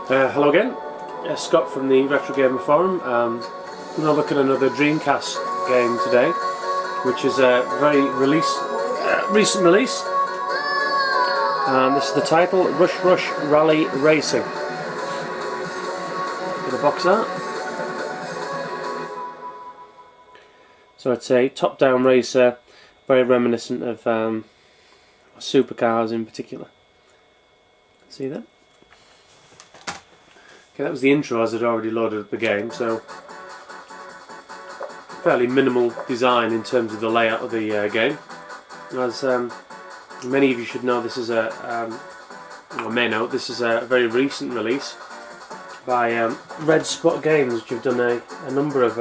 Hello again, Scott from the Retro Gamer Forum. We're going to look at another Dreamcast game today, which is a very recent release. This is the title, Rush Rush Rally Racing. Bit of box art. So it's a top-down racer, very reminiscent of supercars in particular. See that? Okay, that was the intro as I'd already loaded up the game, so fairly minimal design in terms of the layout of the game. As many of you should know, this is or may know, this is a very recent release by Red Spot Games, which have done a number of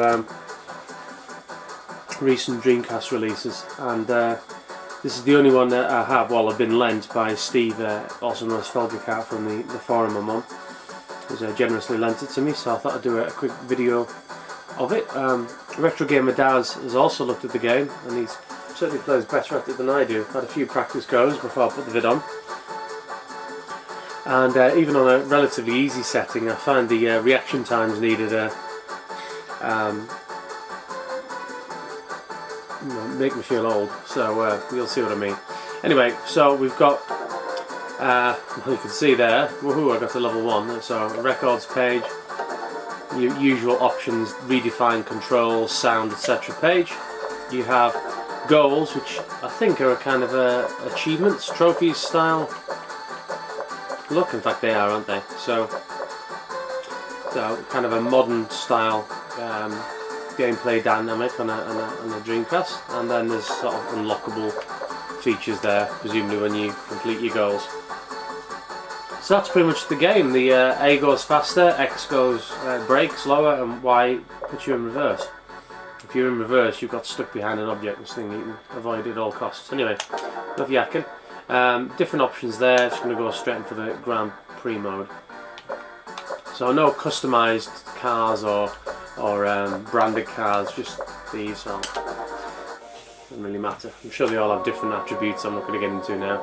recent Dreamcast releases, and this is the only one that I have. Well, I've been lent by Steve, also known as Felgicart from the forum I'm on. He's generously lent it to me, so I thought I'd do a quick video of it. Retro Gamer Daz has also looked at the game, and he certainly plays better at it than I do. Had a few practice goes before I put the vid on, and even on a relatively easy setting, I find the reaction times needed make me feel old. So you'll see what I mean. Anyway, so we've got. You can see there, woohoo, I got to level 1, so a records page, usual options, redefine controls, sound, etc. page. You have goals, which I think are a kind of achievements, trophies style look. In fact they are, aren't they? So kind of a modern style gameplay dynamic on a Dreamcast, and then there's sort of unlockable features there, presumably when you complete your goals. So that's pretty much the game. The A goes faster, X goes brakes lower, and Y puts you in reverse. If you're in reverse, you've got stuck behind an object, this thing you can avoid at all costs. Anyway, enough yakking. Different options there. Just going to go straight into the Grand Prix mode. So no customised cars or branded cars, just these. So doesn't really matter. I'm sure they all have different attributes. I'm not going to get into now.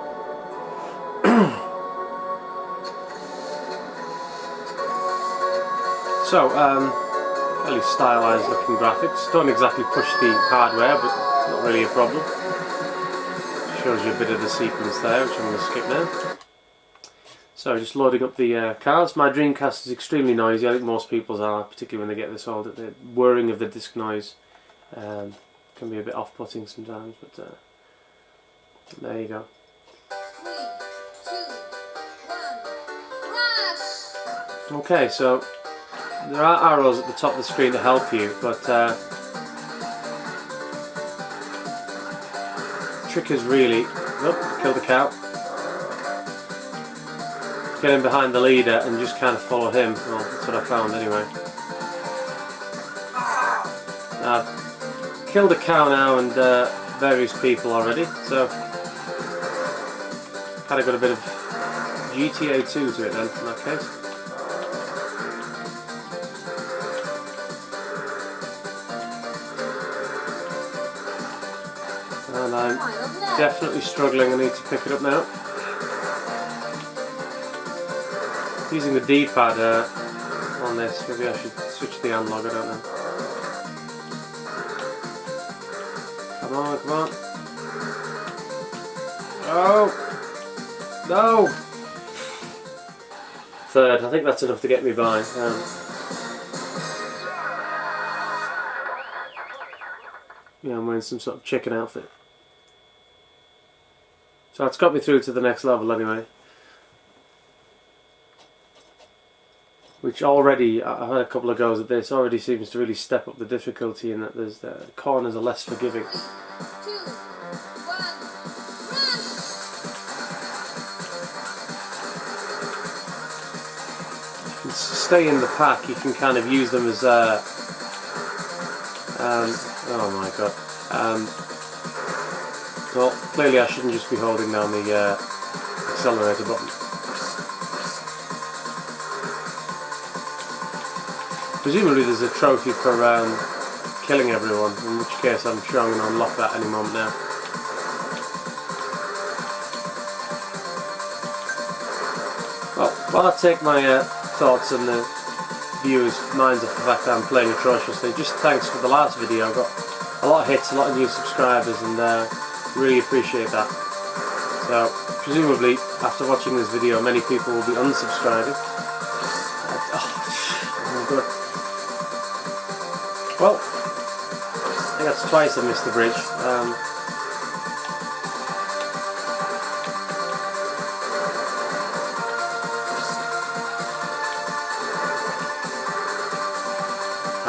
So, fairly stylised looking graphics. Don't exactly push the hardware, but not really a problem. Shows you a bit of the sequence there, which I'm going to skip now. So, just loading up the cars. My Dreamcast is extremely noisy. I think most people's are, particularly when they get this old. The whirring of the disc noise can be a bit off-putting sometimes, but there you go. 3, 2, 1, rush! Okay, so there are arrows at the top of the screen to help you, but trick is really kill the cow. Get in behind the leader and just kind of follow him. Well, that's what I found anyway. I've killed a cow now and various people already, so kind of got a bit of GTA 2 to it then in that case. And I'm definitely struggling. I need to pick it up now. Using the D-pad on this, maybe I should switch the analog, I don't know. Come on, come on. Oh! No! Third, I think that's enough to get me by. Yeah, I'm wearing some sort of chicken outfit. So it's got me through to the next level anyway. Which already, I've had a couple of goes at this, already seems to really step up the difficulty in that there's the corners are less forgiving. 2, 1, rush! If you stay in the pack, you can kind of use them as oh my god. Well, clearly I shouldn't just be holding down the accelerator button. Presumably there's a trophy for killing everyone, in which case I'm sure I'm going to unlock that any moment now. Well, while I take my thoughts and the viewers' minds off the fact that I'm playing atrociously. Just thanks for the last video. I got a lot of hits, a lot of new subscribers, and really appreciate that. So presumably after watching this video many people will be unsubscribing. Oh good. Well, I think that's twice I missed the bridge.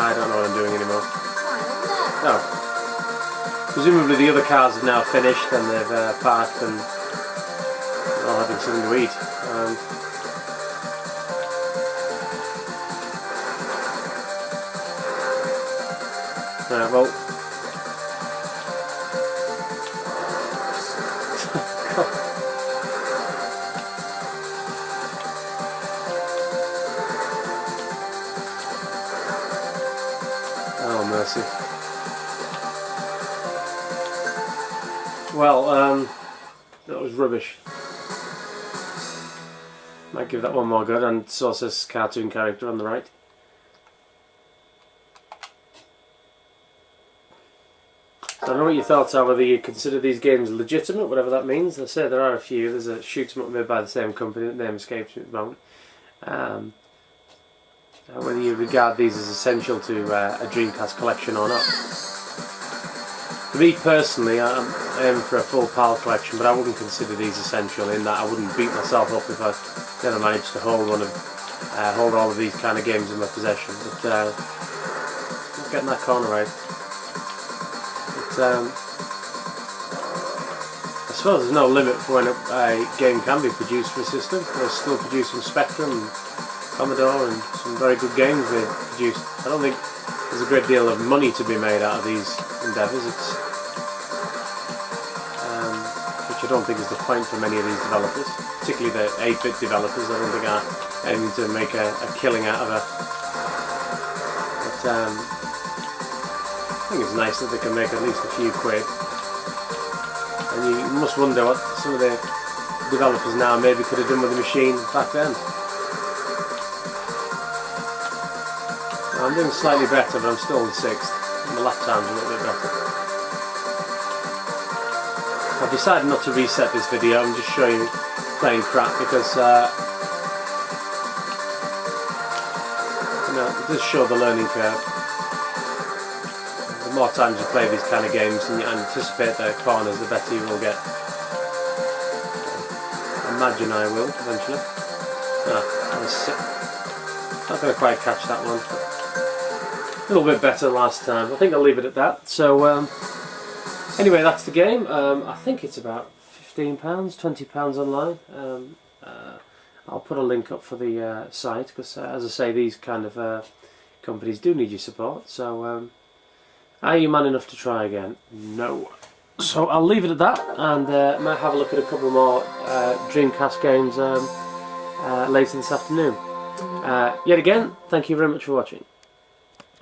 I don't know what I'm doing anymore. No. Presumably the other cars have now finished and they've parked and all having something to eat. Right, well. Oh, mercy. Well, that was rubbish. Might give that one more good, and so says cartoon character on the right. I don't know what your thoughts are, whether you consider these games legitimate, whatever that means. I say there are a few. There's a shoot 'em up made by the same company, the name escapes me at the moment. Whether you regard these as essential to a Dreamcast collection or not. For me personally, I'm aiming for a full PAL collection, but I wouldn't consider these essential, in that I wouldn't beat myself up if I never managed to hold hold all of these kind of games in my possession. But not getting that corner right. I suppose there's no limit for when a game can be produced for a system. They're still producing Spectrum and Commodore, and some very good games being produced. I don't think there's a great deal of money to be made out of these endeavours, which I don't think is the point for many of these developers, particularly the 8-bit developers. I don't think are aiming to make a killing out of it. But I think it's nice that they can make at least a few quid. And you must wonder what some of the developers now maybe could have done with the machine back then. I'm doing slightly better, but I'm still in 6th. My lap time's a little bit better. I've decided not to reset this video. I'm just showing you playing crap because you know, it does show the learning curve. The more times you play these kind of games and you anticipate the corners, the better you will get. I imagine I will eventually. Not going to quite catch that one. A little bit better last time. I think I'll leave it at that. So anyway, that's the game. I think it's about £15, £20 online. I'll put a link up for the site because, as I say, these kind of companies do need your support. So are you man enough to try again? No. So I'll leave it at that, and might have a look at a couple more Dreamcast games later this afternoon. Yet again, thank you very much for watching.